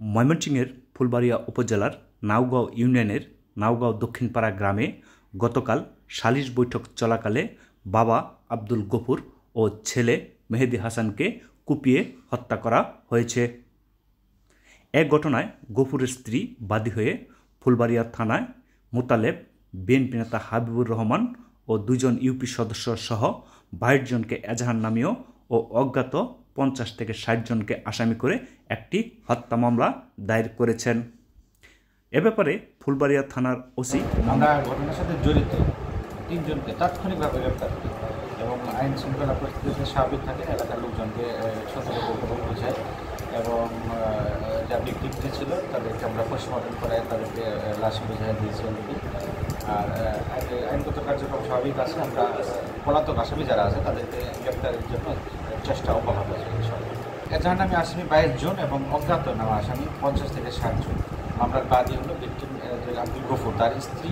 ময়মনসিংহের ফুলবাড়িয়া উপজেলার নাওগাঁও ইউনিয়নের নাওগাঁও দক্ষিণপাড়া গ্রামে গতকাল সালিশ বৈঠক চলাকালে বাবা আব্দুল গফুর ও ছেলে মেহেদী হাসানকে কুপিয়ে হত্যা করা হয়েছে। এ ঘটনায় গফুরের স্ত্রী বাদী হয়ে ফুলবাড়িয়া থানায় মোতালেব, বিএনপি নেতা হাবিবুর রহমান ও 2 জন ইউপি সদস্য সহ 22 জনকে এজাহার নামীয় ও অজ্ঞাত 50 থেকে 60 জনকে আসামি করে একটি হত্যা মামলা দায়ের করেছেন। এ ব্যাপারে ফুলবাড়িয়া থানার ওসি আমরা ঘটনার সাথে জড়িত 3 জনকে তাৎক্ষণিকভাবে গ্রেপ্তার করি এবং আইন শৃঙ্খলা পরিস্থিতি স্বাভাবিক থাকে এলাকার লোকজনকে সতর্ক করে বোঝায় এবং যা ব্যক্তি ছিল তাদেরকে আমরা পোস্টমর্টম করায় তাদেরকে লাশ বোঝাই দিয়েছি অলরেডি। আর আইনগত কার্যক্রম স্বাভাবিক আছে। আমরা পলাতক আসামি যারা আছে তাদেরকে গ্রেপ্তারের জন্য চেষ্টা অব্যাহত আছে। এজাহার নামে আসামি 22 জন এবং অজ্ঞাত নামা আসামি 50 থেকে 60 জন। মামলার বাদী হলো ভিকটিম আব্দুল গফুর, তার স্ত্রী